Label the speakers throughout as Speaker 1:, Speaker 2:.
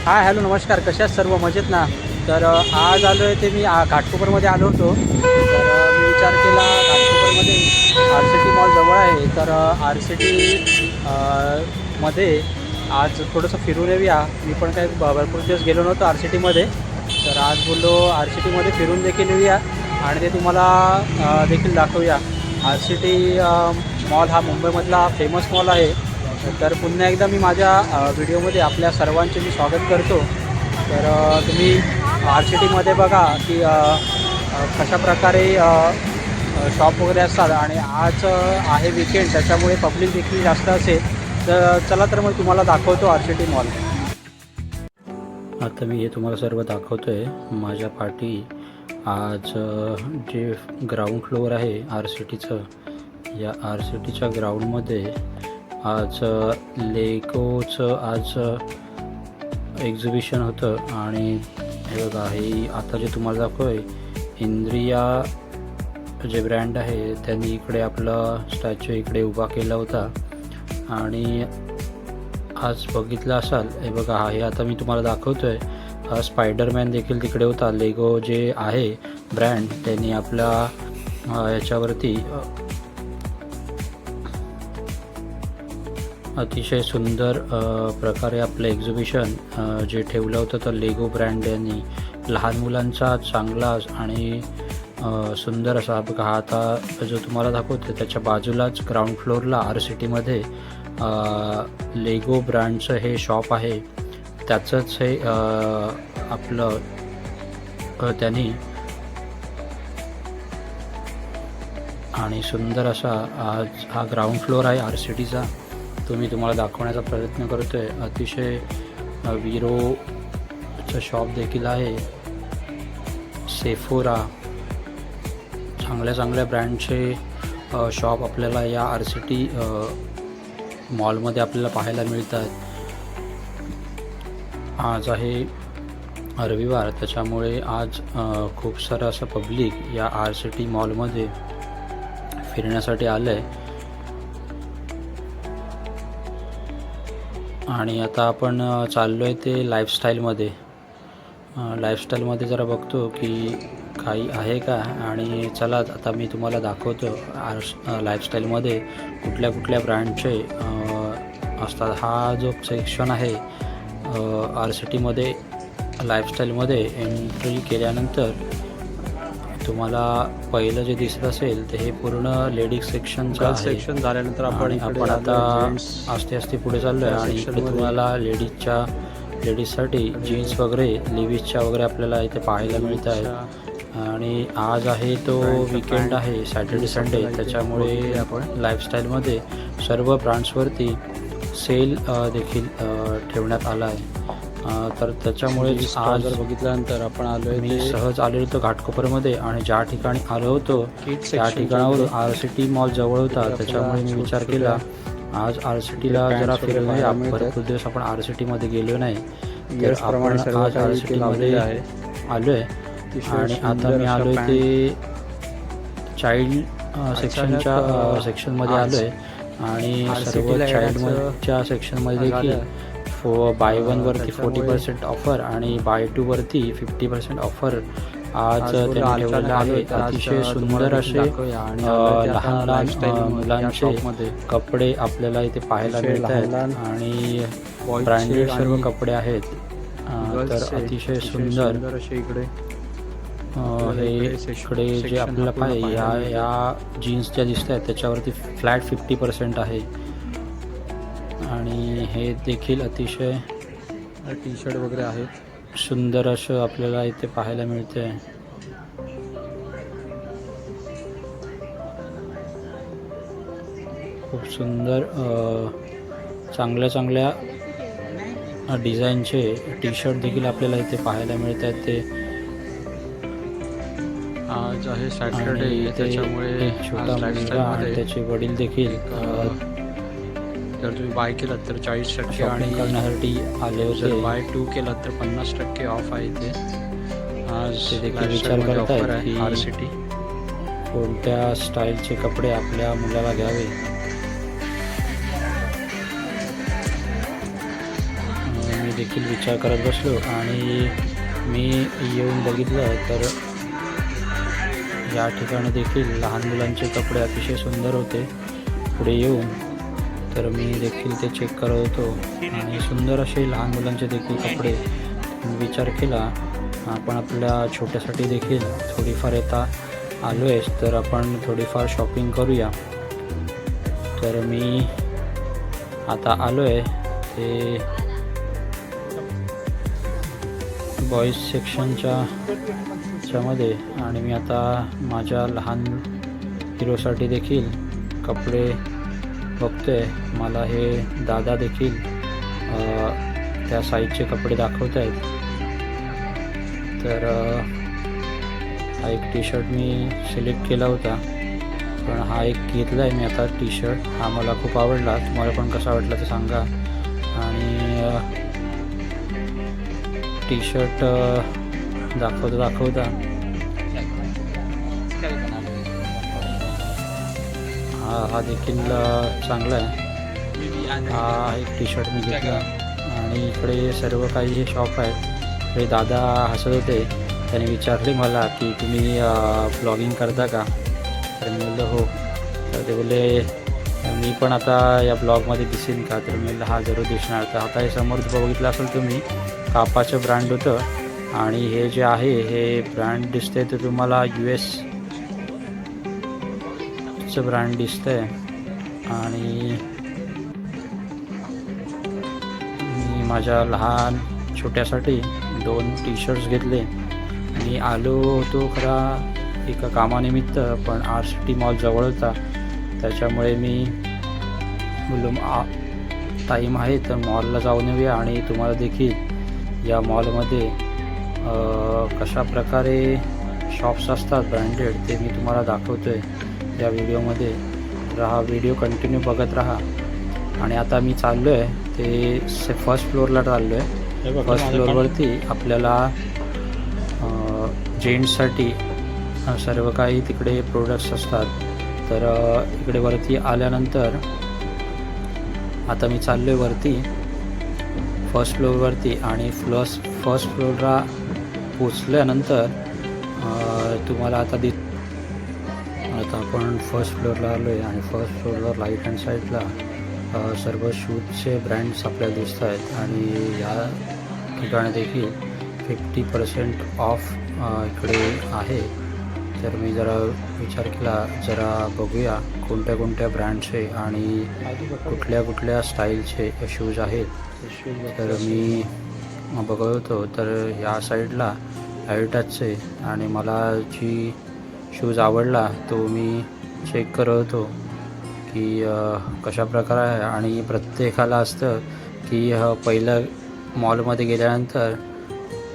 Speaker 1: Hi hello नमस्कार, कशा आहात सर्व मजेत ना. तर आज आलो आहे ते मी घाटकोपरमध्ये आलो होतो. तर मी विचार केला घाटकोपरमध्ये आर सी टी मॉल जवळ आहे, तर आर सी टी मध्ये आज थोडंसं फिरून येऊया. मी पण काही भरपूर दिवस गेलो नव्हतो आर सी टीमध्ये, तर आज बोललो आर सी टीमध्ये फिरून देखील येऊया आणि ते तुम्हाला देखील दाखवूया. आर सी टी मॉल हा मुंबईमधला फेमस मॉल आहे. तर पुन्हा एकदा मी माझ्या व्हिडिओमध्ये आपल्या सर्वांचे मी स्वागत करतो. तर तुम्ही आर सी टीमध्ये बघा की कशाप्रकारे शॉप वगैरे असतात आणि आज आहे विकेंड, त्याच्यामुळे पब्लिक देखील जास्त असेल. तर चला तर मग तुम्हाला दाखवतो आर सी टी मॉल. आता मी हे तुम्हाला सर्व दाखवतो आहे माझ्या पाठी. आज जे ग्राउंड फ्लोअर आहे आर सी टीचं, या आर सी टीच्या ग्राउंडमध्ये आज लेगोचं आज एक्झिबिशन होतं. आणि हे बघा, हे आता जे तुम्हाला दाखवतो आहे इंद्रिया जे ब्रँड आहे त्यांनी इकडे आपला स्टॅच्यू इकडे उभा केला होता. आणि आज बघितलं असाल, हे बघा हे आता मी तुम्हाला दाखवतो आहे स्पायडरमॅन देखील तिकडे होता. लेगो जे आहे ब्रँड त्यांनी आपल्या याच्यावरती अतिशय सुंदर प्रकारे आपलं एक्झिबिशन जे ठेवलं होतं. तर लेगो ब्रँड यांनी लहान मुलांचा चांगला आणि सुंदर असा बघा हा आता जो तुम्हाला दाखवतो त्याच्या बाजूलाच ग्राउंड फ्लोअरला आर सी टीमध्ये लेगो ब्रँडचं हे शॉप आहे. त्याचंच हे आपलं त्यांनी आणि सुंदर असा आज हा ग्राउंड फ्लोअर आहे आर सी टीचा, तो मी तुम्हाला दाखवण्याचा प्रयत्न करतो आहे. अतिशय विरोचं शॉप देखील आहे, सेफोरा, चांगल्या ब्रँडचे शॉप आपल्याला या आर सी टी मॉलमध्ये आपल्याला पाहायला मिळतात. आज आहे रविवार, त्याच्यामुळे आज खूप सारं असं पब्लिक या आर सी टी मॉलमध्ये फिरण्यासाठी आलं आहे. आणि आता आपण चाललो आहे ते लाईफस्टाईलमध्ये. जरा बघतो की काही आहे का. आणि चला आता मी तुम्हाला दाखवतो लाईफस्टाईलमध्ये कुठल्या ब्रँडचे असतात. हा जो सेक्शन आहे आर सी टीमध्ये लाईफस्टाईलमध्ये एंट्री केल्यानंतर तुम्हाला पहिलं जे दिसत असेल ते हे पूर्ण लेडीज सेक्शनचं
Speaker 2: सेक्शन झाल्यानंतर
Speaker 1: आपण आता आस्ते पुढे चाललो आहे. आणि इकडे तुम्हाला लेडीजसाठी जीन्स वगैरे लिव्हिसच्या वगैरे आपल्याला इथे पाहायला मिळत आहे. आणि आज आहे तो विकेंड आहे, सॅटर्डे संडे, त्याच्यामुळे आपण लाईफस्टाईलमध्ये सर्व ब्रँड्सवरती सेल देखील ठेवण्यात आला आहे. तर त्याच्यामुळे आज
Speaker 2: जर बघितल्यानंतर आपण आलो आहे,
Speaker 1: मी सहज आलेलो होतो घाटकोपरमध्ये. आणि ज्या ठिकाणी आलो होतो त्या ठिकाणावर आर सी टी मॉल जवळ होता, त्याच्यामुळे मी विचार केला आज आर सी टीला जरा फिरून आहे. भरपूर दिवस आपण आर सी टीमध्ये गेलो नाही, तर आपण आज आर सी टीमध्ये आलो आहे. आणि आता मी आलो आहे ते चाइल्ड सेक्शनमध्ये आलो आहे. आणि सर्व चाइल्डच्या सेक्शनमध्ये देखील बाय वरती 40% ऑफर आणि बाय 2 वरती 50% ऑफर आज त्यांनी ठेवलेलं आहे. अतिशय सुंदर असे लहान मुलांचे कपडे आपल्याला इथे पाहायला मिळत आहेत आणि ब्रँडेड सर्व कपडे आहेत. तर अतिशय सुंदर
Speaker 2: असे इकडे
Speaker 1: हे इकडे जे आपल्याला पाहिजे या जीन्स ज्या दिसत आहेत त्याच्यावरती फ्लॅट 50% आहे. आणि हे देखील अतिशय
Speaker 2: टी शर्ट वगैरे आहेत,
Speaker 1: सुंदर असं आपल्याला इथे पाहायला मिळते. खूप सुंदर चांगल्या डिझाईनचे टी शर्ट देखील आपल्याला इथे पाहायला मिळत आहेत. ते
Speaker 2: आज आहे सॅटर्डे, त्याच्यामुळे
Speaker 1: छोटा मुलगा आणि त्याचे वडील देखील
Speaker 2: जर तुम्ही बाय केलात तर 40%
Speaker 1: आणि करण्यासाठी आले होते.
Speaker 2: जर बाय 2 केलात तर 50% ऑफ आहे इथे. आज
Speaker 1: ते देखील विचार करत आहेत की
Speaker 2: आर सी टी
Speaker 1: कोणत्या स्टाईलचे कपडे आपल्या मुलाला घ्यावे.
Speaker 2: देखील विचार करत बसलो आणि मी येऊन बघितलं तर या ठिकाणी देखील लहान मुलांचे कपडे अतिशय सुंदर होते. पुढे येऊन तर मी देखील ते चेक करत होतो आणि सुंदर असे लहान मुलांचे देखील कपडे. विचार केला आपण आपल्या छोट्यासाठी देखील थोडीफार येता आलो आहेस तर आपण थोडीफार शॉपिंग करूया. तर मी आता आलो आहे ते बॉईज सेक्शनच्या मध्ये आणि मी आता माझ्या लहान हिरोसाठी देखील कपडे बघतोय. मला हे दादा देखील त्या साईजचे कपडे दाखवत आहेत. तर हा एक टी शर्ट मी सिलेक्ट केला होता, पण हा एक घेतला आहे मी आता टी शर्ट. हा मला खूप आवडला. तुम्हाला पण कसा वाटला ते सांगा. आणि टी शर्ट दाखवता हा देखील चांगला आहे. हा एक टी शर्ट मी घेतला आणि इकडे सर्व काही हे शॉप आहे. इकडे दादा हसत होते. त्याने विचारले मला की तुम्ही ब्लॉगिंग करता का? तर मी बोललो हो. तर ते बोलले मी पण आता या ब्लॉगमध्ये दिसेन का? तर मी बोललो हा जरूर दिसणार. तर आता हे समोर बघितलं असेल तुम्ही कापाचं ब्रँड होतं आणि हे जे आहे हे ब्रँड दिसतंय ते तुम्हाला US चं ब्रँड दिसतंय. आणि मी माझ्या लहान छोट्यासाठी 2 टी शर्ट्स घेतले. मी आलो होतो खरा एका कामानिमित्त, पण RCT मॉल जवळ होता त्याच्यामुळे मी बोललो टाईम आहे तर मॉलला जाऊन येऊया आणि तुम्हाला देखील या मॉलमध्ये कशा प्रकारे शॉप्स असतात ब्रँडेड ते मी तुम्हाला दाखवतो आहे या व्हिडिओमध्ये. तर हा व्हिडिओ कंटिन्यू बघत राहा. आणि आता मी चाललो आहे ते फर्स्ट फ्लोअरला चाललो आहे. फर्स्ट फ्लोअरवरती आपल्याला जेंट्ससाठी सर्व काही तिकडे प्रोडक्ट्स असतात. तर इकडे वरती आल्यानंतर आता मी चाललो आहे वरती फर्स्ट फ्लोअरवरती. आणि फर्स्ट फ्लोअरला पोचल्यानंतर तुम्हाला आता आपण फर्स्ट फ्लोअरला आलो आहे आणि फर्स्ट फ्लोअरवर राईट हँड साईडला सर्व शूजचे ब्रँड्स आपल्याला दिसत आहेत. आणि या ठिकाणी देखील 50% ऑफ इकडे आहे. तर मी जरा विचार केला जरा बघूया कोणत्या कोणत्या ब्रँडचे आणि कुठल्या कुठल्या स्टाईलचे शूज आहेत. तर मी बघत होतो तर या साईडला ॲडिडासचे आणि मला जी शूज आवडला तो मी चेक करत होतो की कशा प्रकारे आहे. आणि प्रत्येकाला असतं की पहिलं मॉलमध्ये गेल्यानंतर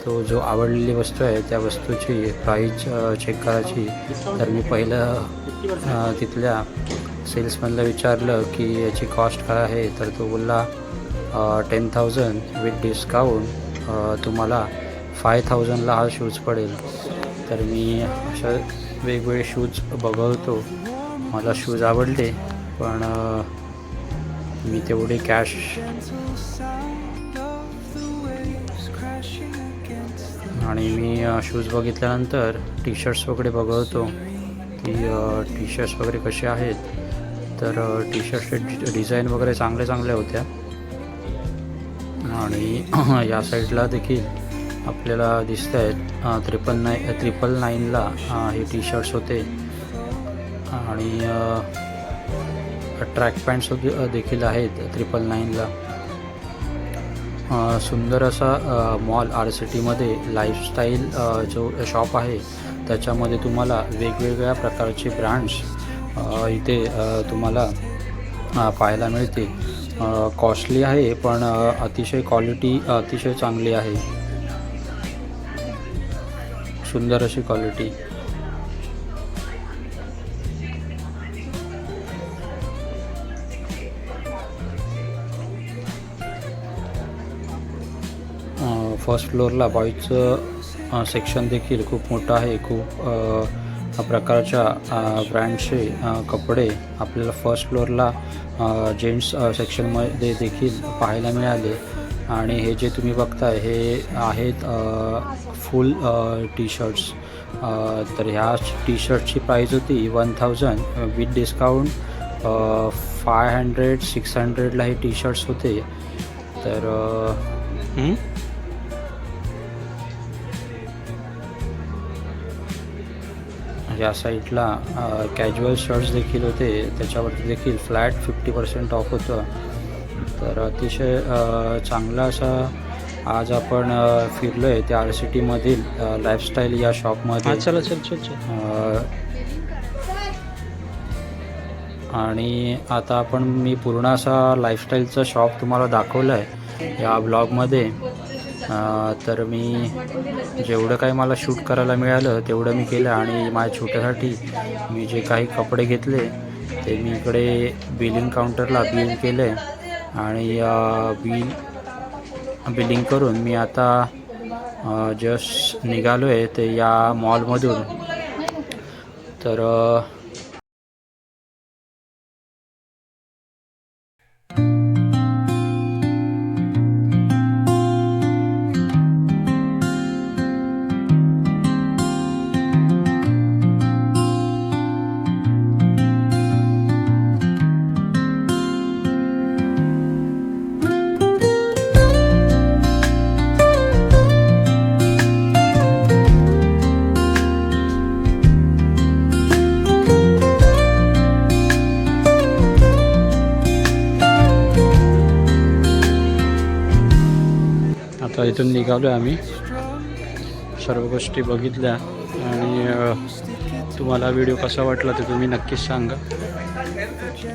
Speaker 2: तो जो आवडलेली वस्तू आहे त्या वस्तूची प्राईस चेक करायची. तर मी पहिलं तिथल्या सेल्समॅनला विचारलं की याची कॉस्ट काय आहे. तर तो बोलला 10,000 विथ डिस्काउंट तुम्हाला 5,000ला हा शूज पडेल. तर मी अशा वेगवेगळे शूज बघवतो. मला शूज आवडले पण मी तेवढे कॅश आणि मी शूज बघितल्यानंतर टी शर्ट्स वगैरे बघवतो की टी शर्ट्स वगैरे कसे आहेत. तर टी शर्टचे डिझाईन वगैरे चांगल्या होत्या. आणि या साईडला देखील आपल्याला दिसत आहेत 999ला हे टी शर्ट्स होते. आणि ट्रॅक पॅन्ट्स देखील आहेत 999ला. सुंदर असा मॉल RCTमध्ये लाईफस्टाईल जो शॉप आहे त्याच्यामध्ये तुम्हाला वेगवेगळ्या प्रकारचे ब्रँड्स इथे तुम्हाला पाहायला मिळते. कॉस्टली आहे पण अतिशय क्वालिटी अतिशय चांगली आहे. सुंदर अशी क्वालिटी. फर्स्ट फ्लोअरला बॉईजचं सेक्शन देखील खूप मोठं आहे. खूप प्रकारच्या ब्रँडचे कपडे आपल्याला फर्स्ट फ्लोअरला जेंट्स सेक्शनमध्ये देखील पाहायला मिळाले. आणि हे जे तुम्ही बघताय हे आहेत फुल टी शर्ट्स. तर ह्या टी शर्टची प्राईज होती 1000 विथ डिस्काउंट 500-600ला हे टी शर्ट्स होते. तर या साईडला कॅज्युअल शर्ट्स देखील होते, त्याच्यावरती देखील फ्लॅट 50% ऑफ होतं. तर अतिशय चांगला असा आज आपण फिरलो आहे त्या RCT मधील लाईफस्टाईल या शॉपमध्ये. आणि आता आपण मी पूर्ण असा लाईफस्टाईलचा शॉप तुम्हाला दाखवला आहे या ब्लॉगमध्ये. तर मी जेवढं काही मला शूट करायला मिळालं तेवढं मी केलं. आणि माझ्या छोट्यासाठी मी जे काही कपडे घेतले ते मी इकडे बिलिंग काउंटरला बिल केले आणि बिलिंग करून मी आता जस्ट निघालो आहे ते या मॉलमधून. तर आता इथून निघालो आहे आम्ही. सर्व गोष्टी बघितल्या आणि तुम्हाला व्हिडिओ कसा वाटला ते तुम्ही नक्कीच सांगा.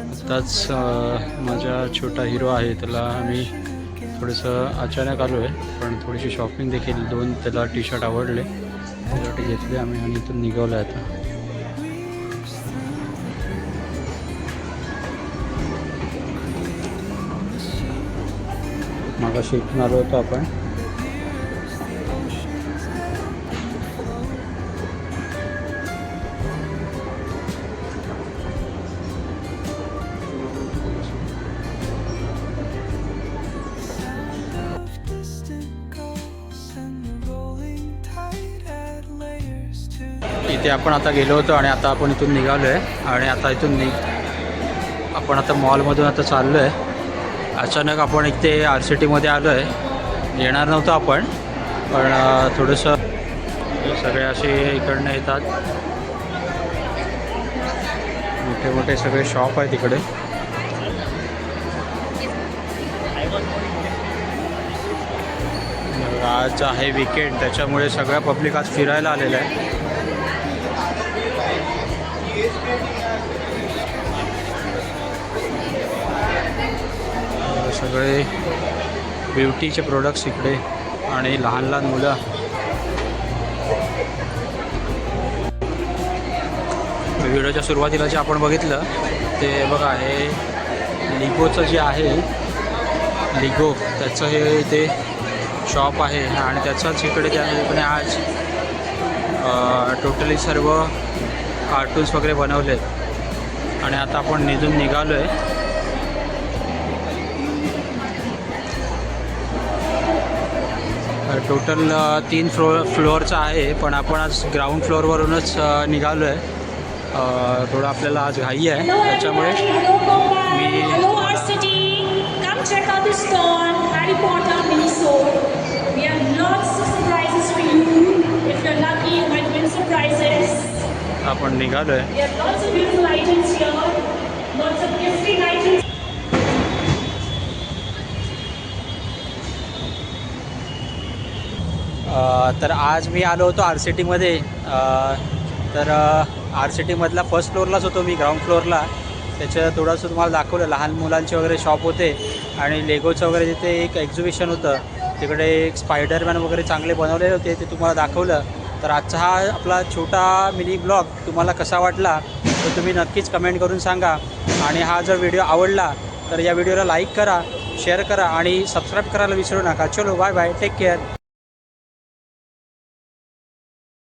Speaker 2: आत्ताच माझा छोटा हिरो आहे त्याला आम्ही थोडंसं अचानक आलो आहे, पण थोडीशी शॉपिंग देखील 2 त्याला टी शर्ट आवडले त्यासाठी घेतले आम्ही आणि इथून निघालो आहे आता. मागाशी इथून आलो होतो आपण. इथे आपण आता गेलो होतो आणि आता आपण इथून निघालो आहे आणि आता इथून आपण आता मॉलमधून आता चाललो आहे. अचानक आपण इथे RCT मध्ये आलो आहे. येणार नव्हतं आपण, पण थोडंसं सगळे असे इकडनं येतात. मोठे मोठे सगळे शॉप आहेत इकडे. आज आहे वीकेंड त्याच्यामुळे सगळं पब्लिक आज फिरायला आलेलं आहे. सगळे ब्युटीचे प्रोडक्ट्स इकडे आणि लहान लहान मुलं. व्हिडिओच्या सुरुवातीला जे आपण बघितलं ते बघा, हे लिगोचं जे आहे लिगो त्याचं हे इथे शॉप आहे आणि त्याचाच इकडे त्याने आज टोटली सर्व कार्टून्स वगैरे बनवलेत. आणि आता आपण निघालो आहे. टोटल 3 फ्लोअरचा आहे, पण आपण आज ग्राउंड फ्लोअरवरूनच निघालो आहे. थोडं आपल्याला आज घाई आहे त्याच्यामुळे मी आपण निघालो आहे. तर आज मी आलो होतो RCT मध्ये. तर RCT मधला फर्स्ट फ्लोअरलाच होतो मी, ग्राउंड फ्लोअरला. त्याचं थोडंसं तुम्हाला दाखवलं. लहान मुलांचे वगैरे शॉप होते आणि लेगोचं वगैरे तिथे एक एक्झिबिशन होतं. तिकडे एक स्पायडरमॅन वगैरे चांगले बनवलेले होते, ते तुम्हाला दाखवलं. तर आजचा हा आपला छोटा मिनी ब्लॉग तुम्हाला कसा वाटला तर तुम्ही नक्कीच कमेंट करून सांगा. आणि हा जर व्हिडिओ आवडला तर या व्हिडिओला लाईक करा, शेअर करा आणि सबस्क्राईब करायला विसरू नका. चलो बाय बाय, टेक केअर.